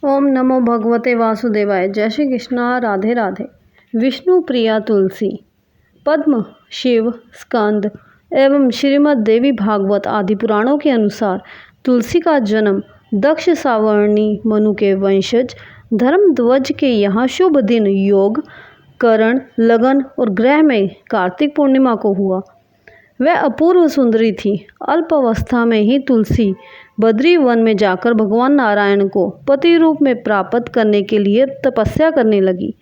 ओम नमो भगवते वासुदेवाय। जय श्री कृष्णा। राधे राधे। विष्णु प्रिया तुलसी। पद्म, शिव, स्कंद एवं श्रीमद् देवी भागवत आदि पुराणों के अनुसार तुलसी का जन्म दक्ष सावर्णी मनु के वंशज धर्मध्वज के यहाँ शुभ दिन योग, करण, लगन और ग्रह में कार्तिक पूर्णिमा को हुआ। वह अपूर्व सुंदरी थी। अल्प अवस्था में ही तुलसी बद्री वन में जाकर भगवान नारायण को पति रूप में प्राप्त करने के लिए तपस्या करने लगी।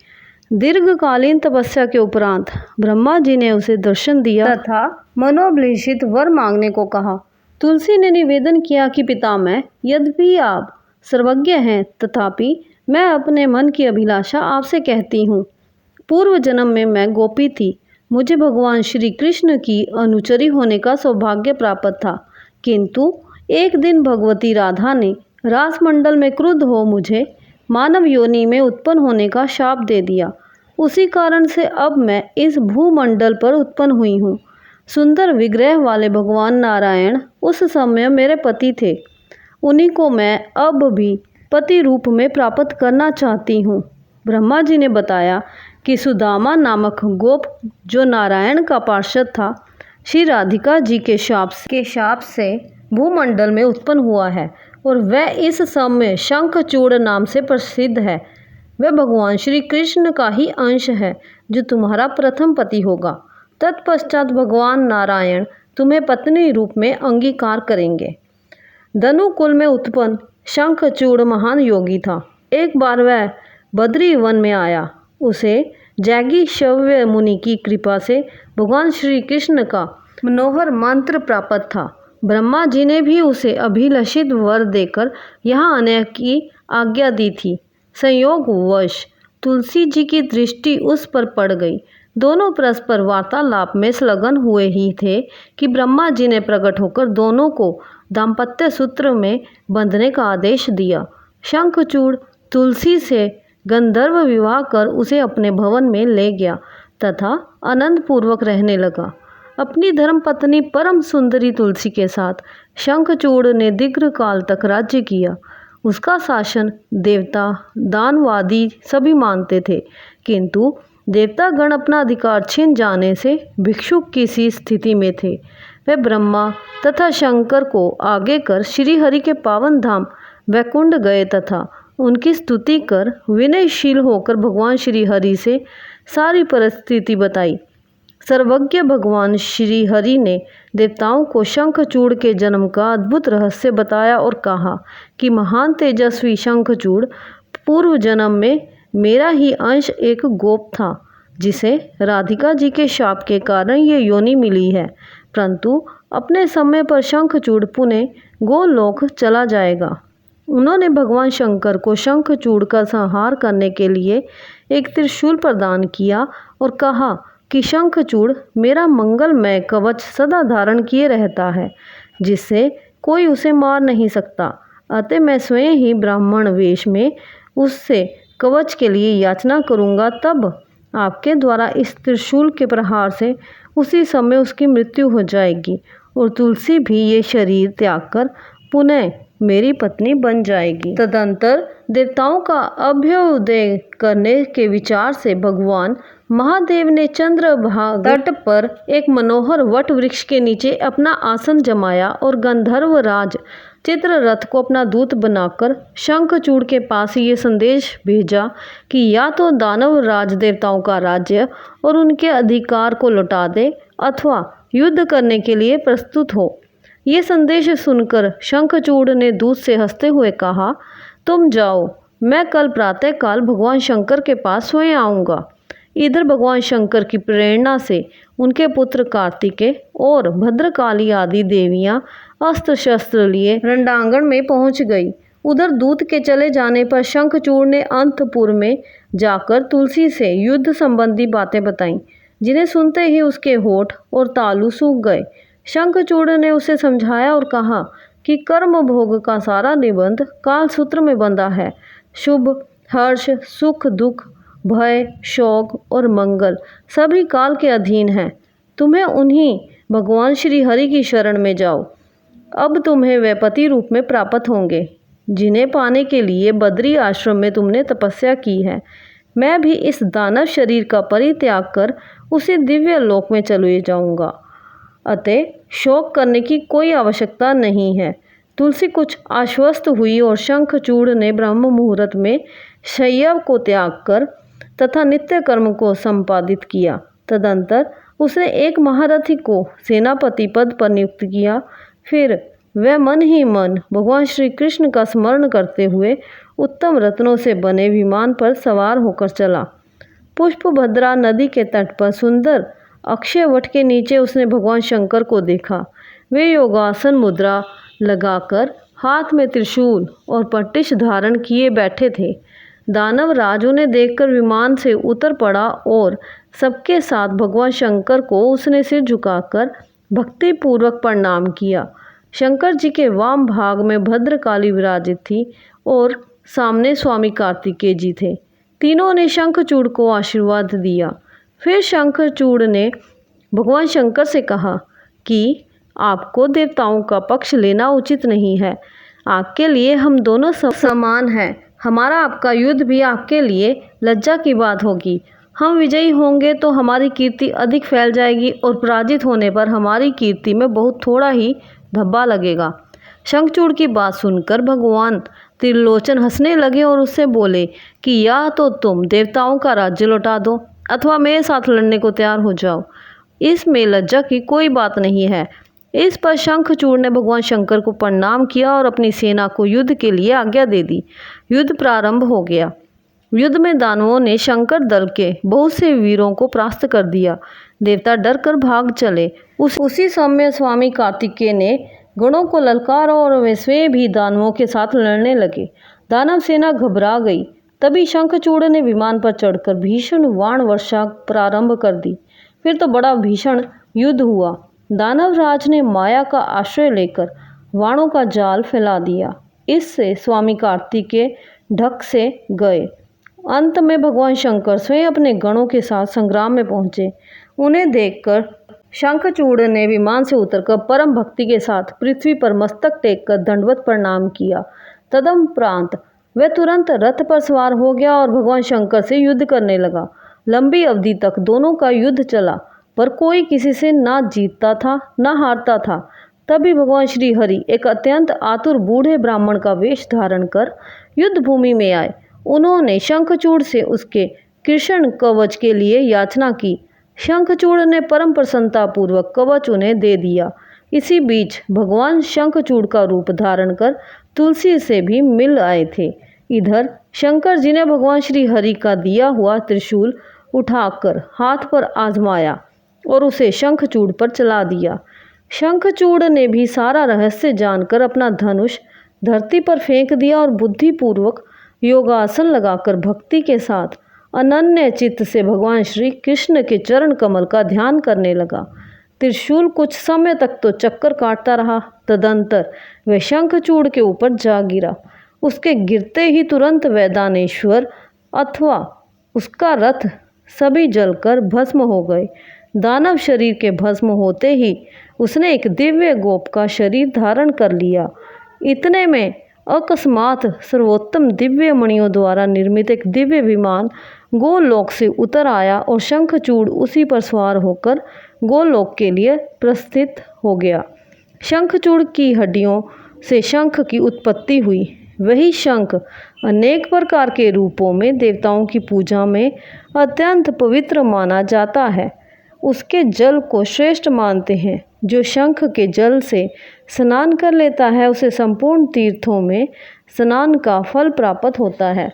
दीर्घकालीन तपस्या के उपरांत ब्रह्मा जी ने उसे दर्शन दिया तथा मनोभिलषित वर मांगने को कहा। तुलसी ने निवेदन किया कि पितामह, यद्यपि आप सर्वज्ञ हैं, तथापि मैं अपने मन की अभिलाषा आपसे कहती हूँ। पूर्व जन्म में मैं गोपी थी। मुझे भगवान श्री कृष्ण की अनुचरी होने का सौभाग्य प्राप्त था, किंतु एक दिन भगवती राधा ने रासमंडल में क्रुद्ध हो मुझे मानव योनि में उत्पन्न होने का शाप दे दिया। उसी कारण से अब मैं इस भूमंडल पर उत्पन्न हुई हूँ। सुंदर विग्रह वाले भगवान नारायण उस समय मेरे पति थे। उन्हीं को मैं अब भी पति रूप में प्राप्त करना चाहती हूँ। ब्रह्मा जी ने बताया कि सुदामा नामक गोप जो नारायण का पार्षद था, श्री राधिका जी के शाप से भूमंडल में उत्पन्न हुआ है और वह इस समय शंखचूड़ नाम से प्रसिद्ध है। वह भगवान श्री कृष्ण का ही अंश है जो तुम्हारा प्रथम पति होगा। तत्पश्चात भगवान नारायण तुम्हें पत्नी रूप में अंगीकार करेंगे। धनु कुल में उत्पन्न शंखचूड़ महान योगी था। एक बार वह बद्री वन में आया। उसे जैगी शव्य मुनि की कृपा से भगवान श्री कृष्ण का मनोहर मंत्र प्राप्त था। ब्रह्मा जी ने भी उसे अभिलषित वर देकर यहाँ आने की आज्ञा दी थी। संयोगवश तुलसी जी की दृष्टि उस पर पड़ गई। दोनों परस्पर वार्तालाप में संलग्न हुए ही थे कि ब्रह्मा जी ने प्रकट होकर दोनों को दाम्पत्य सूत्र में बंधने का आदेश दिया। शंखचूड़ तुलसी से गंधर्व विवाह कर उसे अपने भवन में ले गया तथा आनंद पूर्वक रहने लगा। अपनी धर्मपत्नी परम सुंदरी तुलसी के साथ शंखचूड़ ने दीर्घ काल तक राज्य किया। उसका शासन देवता, दानवादी सभी मानते थे, किंतु देवतागण अपना अधिकार छीन जाने से भिक्षुक की सी स्थिति में थे। वे ब्रह्मा तथा शंकर को आगे कर श्री हरि के पावन धाम वैकुंठ गए तथा उनकी स्तुति कर विनयशील होकर भगवान श्री हरि से सारी परिस्थिति बताई। सर्वज्ञ भगवान श्री हरि ने देवताओं को शंखचूड़ के जन्म का अद्भुत रहस्य बताया और कहा कि महान तेजस्वी शंखचूड़ पूर्व जन्म में मेरा ही अंश एक गोप था, जिसे राधिका जी के शाप के कारण ये योनि मिली है, परंतु अपने समय पर शंखचूड़ पुनः गोलोक चला जाएगा। उन्होंने भगवान शंकर को शंखचूड़ का संहार करने के लिए एक त्रिशूल प्रदान किया और कहा कि शंखचूड़ मेरा मंगलमय कवच सदा धारण किए रहता है, जिससे कोई उसे मार नहीं सकता। अतः मैं स्वयं ही ब्राह्मण वेश में उससे कवच के लिए याचना करूंगा, तब आपके द्वारा इस त्रिशूल के प्रहार से उसी समय उसकी मृत्यु हो जाएगी और तुलसी भी ये शरीर त्याग कर पुनः मेरी पत्नी बन जाएगी। तदंतर देवताओं का अभ्युदय करने के विचार से भगवान महादेव ने चंद्रभागा तट पर एक मनोहर वट वृक्ष के नीचे अपना आसन जमाया और गंधर्व राज चित्ररथ को अपना दूत बनाकर शंखचूड़ के पास ये संदेश भेजा कि या तो दानव राज देवताओं का राज्य और उनके अधिकार को लौटा दे अथवा युद्ध करने के लिए प्रस्तुत हो। ये संदेश सुनकर शंखचूड़ ने दूत से हंसते हुए कहा, तुम जाओ, मैं कल प्रातःकाल भगवान शंकर के पास स्वयं आऊँगा। इधर भगवान शंकर की प्रेरणा से उनके पुत्र कार्तिकेय और भद्रकाली आदि देवियां अस्त्र शस्त्र लिए रणांगण में पहुंच गई। उधर दूत के चले जाने पर शंखचूड़ ने अंतपुर में जाकर तुलसी से युद्ध संबंधी बातें बताईं, जिन्हें सुनते ही उसके होठ और तालू सूख गए। शंखचूड़ ने उसे समझाया और कहा कि कर्म भोग का सारा निबंध कालसूत्र में बंधा है। शुभ, हर्ष, सुख, दुख, भय, शोक और मंगल सभी काल के अधीन हैं। तुम्हें उन्हीं भगवान श्री हरि की शरण में जाओ। अब तुम्हें वे पति रूप में प्राप्त होंगे। जिन्हें पाने के लिए बद्री आश्रम में तुमने तपस्या की है। मैं भी इस दानव शरीर का परित्याग कर उसी दिव्य लोक में चले जाऊंगा, अतः शोक करने की कोई आवश्यकता नहीं है। तुलसी कुछ आश्वस्त हुई और शंखचूड़ ने ब्रह्म मुहूर्त में शय्या को त्याग कर तथा नित्य कर्म को संपादित किया। तदंतर उसने एक महारथी को सेनापति पद पर नियुक्त किया। फिर वह मन ही मन भगवान श्री कृष्ण का स्मरण करते हुए उत्तम रत्नों से बने विमान पर सवार होकर चला। पुष्पभद्रा नदी के तट पर सुंदर अक्षय वट के नीचे उसने भगवान शंकर को देखा। वे योगासन मुद्रा लगाकर हाथ में त्रिशूल और पट्टिश धारण किए बैठे थे। दानव राज उन्हें देखकर विमान से उतर पड़ा और सबके साथ भगवान शंकर को उसने सिर झुकाकर भक्ति पूर्वक प्रणाम किया। शंकर जी के वाम भाग में भद्रकाली विराजित थी और सामने स्वामी कार्तिकेय जी थे। तीनों ने शंखचूड़ को आशीर्वाद दिया। फिर शंखचूड़ ने भगवान शंकर से कहा कि आपको देवताओं का पक्ष लेना उचित नहीं है। आपके लिए हम दोनों समान हैं। हमारा आपका युद्ध भी आपके लिए लज्जा की बात होगी। हम विजयी होंगे तो हमारी कीर्ति अधिक फैल जाएगी और पराजित होने पर हमारी कीर्ति में बहुत थोड़ा ही धब्बा लगेगा। शंखचूड़ की बात सुनकर भगवान त्रिलोचन हंसने लगे और उससे बोले कि या तो तुम देवताओं का राज्य लौटा दो अथवा मेरे साथ लड़ने को तैयार हो जाओ। इसमें लज्जा की कोई बात नहीं है। इस पर शंखचूड़ ने भगवान शंकर को प्रणाम किया और अपनी सेना को युद्ध के लिए आज्ञा दे दी। युद्ध प्रारंभ हो गया। युद्ध में दानवों ने शंकर दल के बहुत से वीरों को परास्त कर दिया। देवता डर कर भाग चले। उसी समय स्वामी कार्तिकेय ने गणों को ललकारा और वे स्वयं भी दानवों के साथ लड़ने लगे। दानव सेना घबरा गई। तभी शंखचूड़ ने विमान पर चढ़कर भीषण वाण वर्षा प्रारंभ कर दी। फिर तो बड़ा भीषण युद्ध हुआ। दानव राज ने माया का आश्रय लेकर वाणों का जाल फैला दिया। इससे स्वामी कार्तिकेय ढक से गए। अंत में भगवान शंकर स्वयं अपने गणों के साथ संग्राम में पहुंचे। उन्हें देखकर शंखचूड़ ने विमान से उतरकर परम भक्ति के साथ पृथ्वी पर मस्तक टेककर दंडवत प्रणाम किया। तदुपरांत वह तुरंत रथ पर सवार हो गया और भगवान शंकर से युद्ध करने लगा। लंबी अवधि तक दोनों का युद्ध चला, पर कोई किसी से ना जीतता था ना हारता था। तभी भगवान श्री हरि एक अत्यंत आतुर बूढ़े ब्राह्मण का वेश धारण कर युद्ध भूमि में आए। उन्होंने शंखचूड़ से उसके कृष्ण कवच के लिए याचना की। शंखचूड़ ने परम प्रसन्नता पूर्वक कवच उन्हें दे दिया। इसी बीच भगवान शंखचूड़ का रूप धारण कर तुलसी से भी मिल आए थे। इधर शंकर जी ने भगवान श्री हरि का दिया हुआ त्रिशूल उठाकर हाथ पर आजमाया और उसे शंखचूड़ पर चला दिया। शंखचूड़ ने भी सारा रहस्य जानकर अपना धनुष धरती पर फेंक दिया और बुद्धिपूर्वक योगासन लगाकर भक्ति के साथ अनन्य चित्त से भगवान श्री कृष्ण के चरण कमल का ध्यान करने लगा। त्रिशूल कुछ समय तक तो चक्कर काटता रहा। तदंतर वह शंखचूड़ के ऊपर जा गिरा। उसके गिरते ही तुरंत वैदानेश्वर अथवा उसका रथ सभी जलकर भस्म हो गए। दानव शरीर के भस्म होते ही उसने एक दिव्य गोप का शरीर धारण कर लिया। इतने में अकस्मात सर्वोत्तम दिव्य मणियों द्वारा निर्मित एक दिव्य विमान गोलोक से उतर आया और शंखचूड़ उसी पर सवार होकर गोलोक के लिए प्रस्थित हो गया। शंखचूड़ की हड्डियों से शंख की उत्पत्ति हुई। वही शंख अनेक प्रकार के रूपों में देवताओं की पूजा में अत्यंत पवित्र माना जाता है। उसके जल को श्रेष्ठ मानते हैं। जो शंख के जल से स्नान कर लेता है उसे संपूर्ण तीर्थों में स्नान का फल प्राप्त होता है।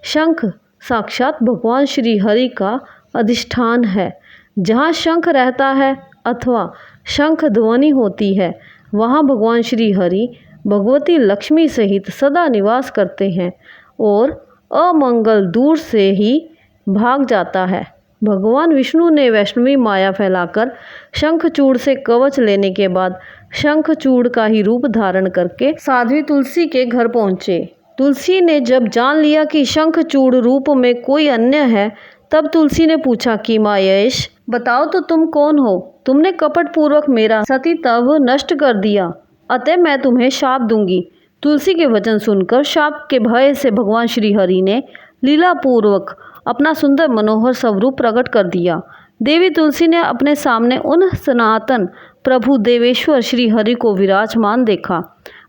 शंख साक्षात भगवान श्री हरि का अधिष्ठान है। जहाँ शंख रहता है अथवा शंख ध्वनि होती है वहाँ भगवान श्री हरि भगवती लक्ष्मी सहित सदा निवास करते हैं और अमंगल दूर से ही भाग जाता है। भगवान विष्णु ने वैष्णवी माया फैलाकर शंखचूड़ से कवच लेने के बाद शंखचूड़ का ही रूप धारण करके साध्वी तुलसी के घर पहुँचे। तुलसी ने जब जान लिया कि शंखचूड़ रूप में कोई अन्य है, तब तुलसी ने पूछा कि मायेश, बताओ तो तुम कौन हो? तुमने कपट पूर्वक मेरा सतीत्व नष्ट कर दिया, अतः मैं तुम्हें शाप दूंगी। तुलसी के वचन सुनकर शाप के भय से भगवान श्री हरि ने लीलापूर्वक अपना सुंदर मनोहर स्वरूप प्रकट कर दिया। देवी तुलसी ने अपने सामने उन सनातन प्रभु देवेश्वर श्री हरि को विराजमान देखा।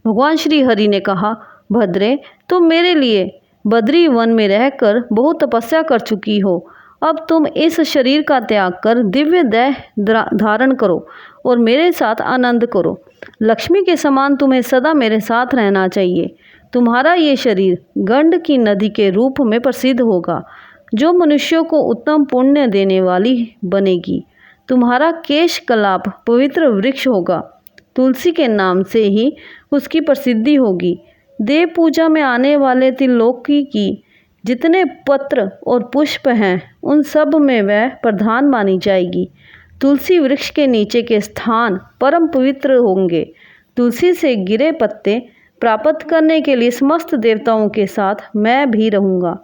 भगवान श्री हरि ने कहा, भद्रे, तुम मेरे लिए बद्री वन में रहकर बहुत तपस्या कर चुकी हो। अब तुम इस शरीर का त्याग कर दिव्य देह धारण करो और मेरे साथ आनंद करो। लक्ष्मी के समान तुम्हें सदा मेरे साथ रहना चाहिए। तुम्हारा ये शरीर गंड की नदी के रूप में प्रसिद्ध होगा, जो मनुष्यों को उत्तम पुण्य देने वाली बनेगी। तुम्हारा केश कलाप पवित्र वृक्ष होगा, तुलसी के नाम से ही उसकी प्रसिद्धि होगी। देव पूजा में आने वाले त्रिलोकी की जितने पत्र और पुष्प हैं, उन सब में वह प्रधान मानी जाएगी। तुलसी वृक्ष के नीचे के स्थान परम पवित्र होंगे। तुलसी से गिरे पत्ते प्राप्त करने के लिए समस्त देवताओं के साथ मैं भी रहूँगा।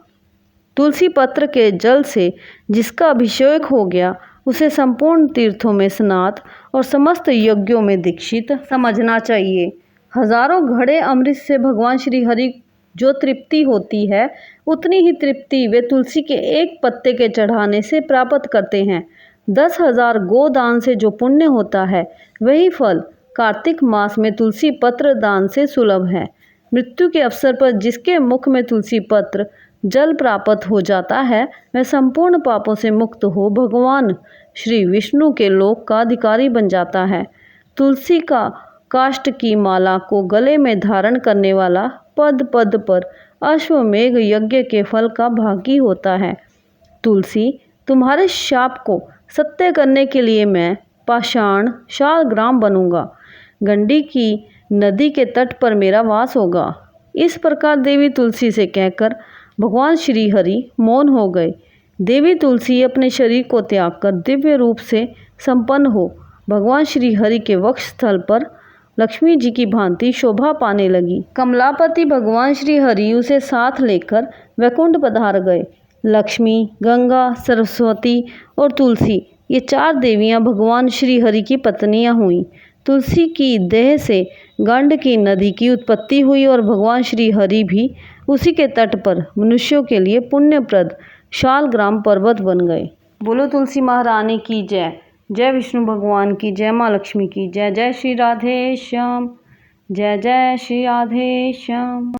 तुलसी पत्र के जल से जिसका अभिषेक हो गया, उसे संपूर्ण तीर्थों में स्नात और समस्त यज्ञों में दीक्षित समझना चाहिए। हजारों घड़े अमृत से भगवान श्री हरि जो तृप्ति होती है, उतनी ही तृप्ति वे तुलसी के एक पत्ते के चढ़ाने से प्राप्त करते हैं। 10,000 गोदान से जो पुण्य होता है, वही फल कार्तिक मास में तुलसी पत्र दान से सुलभ है। मृत्यु के अवसर पर जिसके मुख में तुलसी पत्र जल प्राप्त हो जाता है, वह संपूर्ण पापों से मुक्त हो भगवान श्री विष्णु के लोक का अधिकारी बन जाता है। तुलसी का काष्ठ की माला को गले में धारण करने वाला पद पद पर अश्वमेघ यज्ञ के फल का भागी होता है। तुलसी, तुम्हारे शाप को सत्य करने के लिए मैं पाषाण शालग्राम बनूंगा। गंडी की नदी के तट पर मेरा वास होगा। इस प्रकार देवी तुलसी से कहकर भगवान श्री हरि मौन हो गए। देवी तुलसी अपने शरीर को त्याग कर दिव्य रूप से संपन्न हो भगवान श्री हरि के वक्ष स्थल पर लक्ष्मी जी की भांति शोभा पाने लगी। कमलापति भगवान श्री हरि उसे साथ लेकर वैकुंठ पधार गए। लक्ष्मी, गंगा, सरस्वती और तुलसी, ये 4 देवियां भगवान श्री हरि की पत्नियां हुईं। तुलसी की देह से गंड की नदी की उत्पत्ति हुई और भगवान श्री हरि भी उसी के तट पर मनुष्यों के लिए पुण्यप्रद शालग्राम पर्वत बन गए। बोलो तुलसी महारानी की जय। जय विष्णु भगवान की जय, माँ लक्ष्मी की जय। जय श्री राधे श्याम। जय जय श्री राधे श्याम।